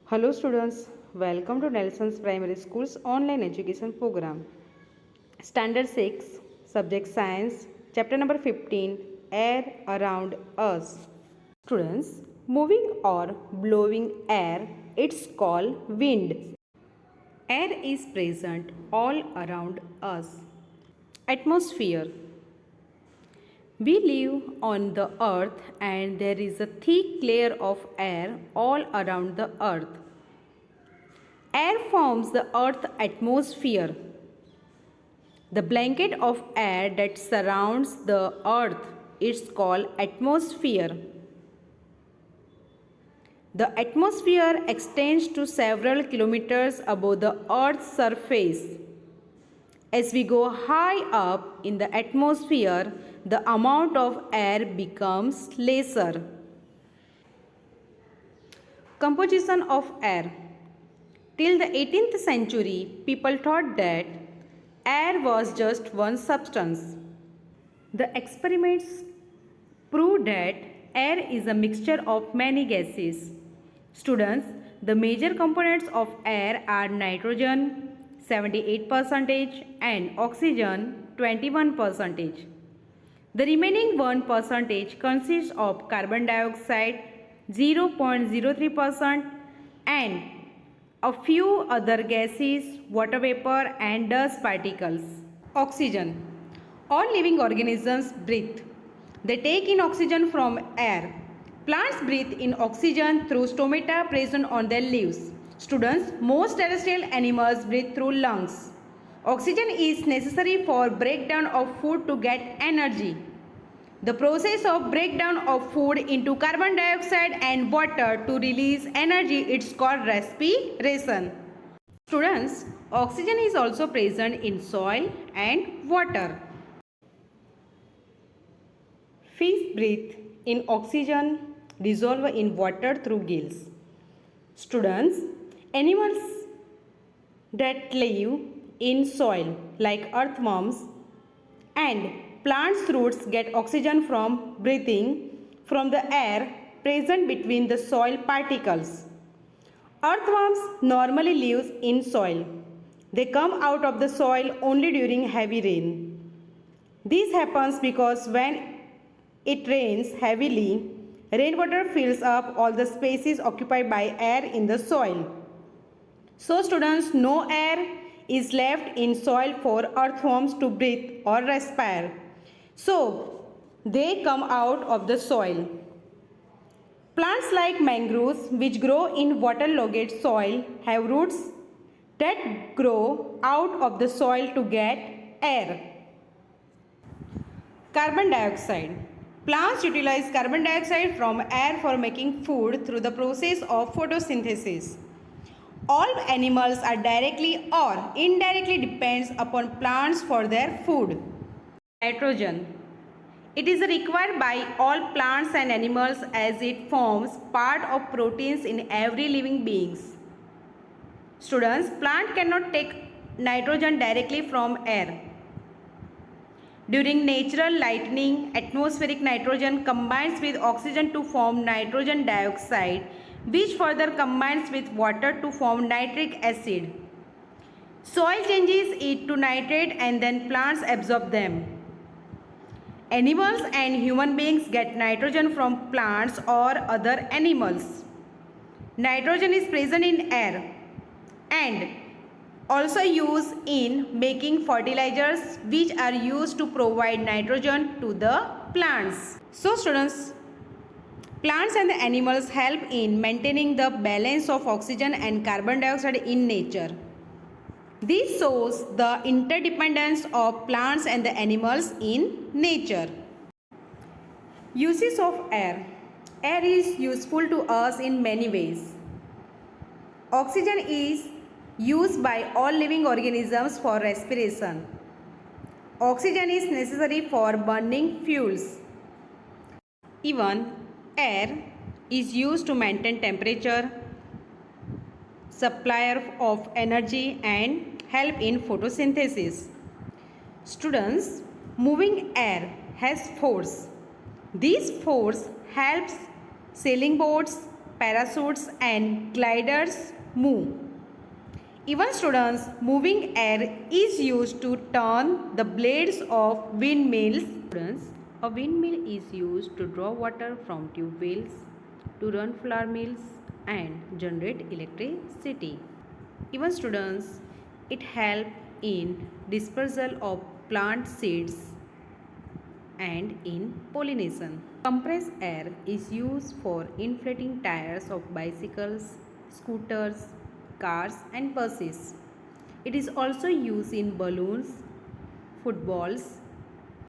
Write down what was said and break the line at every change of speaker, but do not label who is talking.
Hello students, welcome to Nelson's Primary School's online education program. Standard 6, Subject Science, Chapter number 15, Air Around Us. Students, moving or blowing air, it's called wind. Air is present all around us. Atmosphere. We live on the earth and there is a thick layer of air all around the earth. Air forms the earth's atmosphere, the blanket of air that surrounds the earth. It's called atmosphere. The atmosphere extends to several kilometers above the earth's surface. As we go high up in the atmosphere, the amount of air becomes lesser. Composition of air. Till the 18th century, people thought that air was just one substance. The experiments proved that air is a mixture of many gases. Students, the major components of air are nitrogen 78% and oxygen 21%. The remaining 1% consists of carbon dioxide 0.03% and a few other gases, water vapor and dust particles. Oxygen. All living organisms breathe. They take in oxygen from air. Plants breathe in oxygen through stomata present on their leaves. Students, most terrestrial animals breathe through lungs. Oxygen is necessary for breakdown of food to get energy. The process of breakdown of food into carbon dioxide and water to release energy, it's called respiration. Students, oxygen is also present in soil and water. Fish breathe in oxygen, dissolve in water through gills. Students, animals that live in soil like earthworms and plants' roots get oxygen from breathing from the air present between the soil particles. Earthworms normally live in soil. They come out of the soil only during heavy rain. This happens because when it rains heavily, rainwater fills up all the spaces occupied by air in the soil. So students, no air is left in soil for earthworms to breathe or respire. So they come out of the soil. Plants like mangroves, which grow in waterlogged soil, have roots that grow out of the soil to get air. Carbon dioxide. Plants utilize carbon dioxide from air for making food through the process of photosynthesis. All animals are directly or indirectly depends upon plants for their food. Nitrogen. It is required by all plants and animals as it forms part of proteins in every living beings. Students, plant cannot take nitrogen directly from air. During natural lightning, atmospheric nitrogen combines with oxygen to form nitrogen dioxide, which further combines with water to form nitric acid. Soil changes it to nitrate and then plants absorb them. Animals and human beings get nitrogen from plants or other animals. Nitrogen is present in air and also used in making fertilizers which are used to provide nitrogen to the plants. So students, plants and the animals help in maintaining the balance of oxygen and carbon dioxide in nature. This shows the interdependence of plants and the animals in nature. Uses of air. Air is useful to us in many ways. Oxygen is used by all living organisms for respiration. Oxygen is necessary for burning fuels. Even air is used to maintain temperature, supplier of energy and help in photosynthesis. Students, moving air has force. This force helps sailing boats, parachutes and gliders move. Even students, moving air is used to turn the blades of windmills. Students, a windmill is used to draw water from tube wells, to run flour mills and generate electricity. Even students, it helps in dispersal of plant seeds and in pollination. Compressed air is used for inflating tires of bicycles, scooters, cars and buses. It is also used in balloons, footballs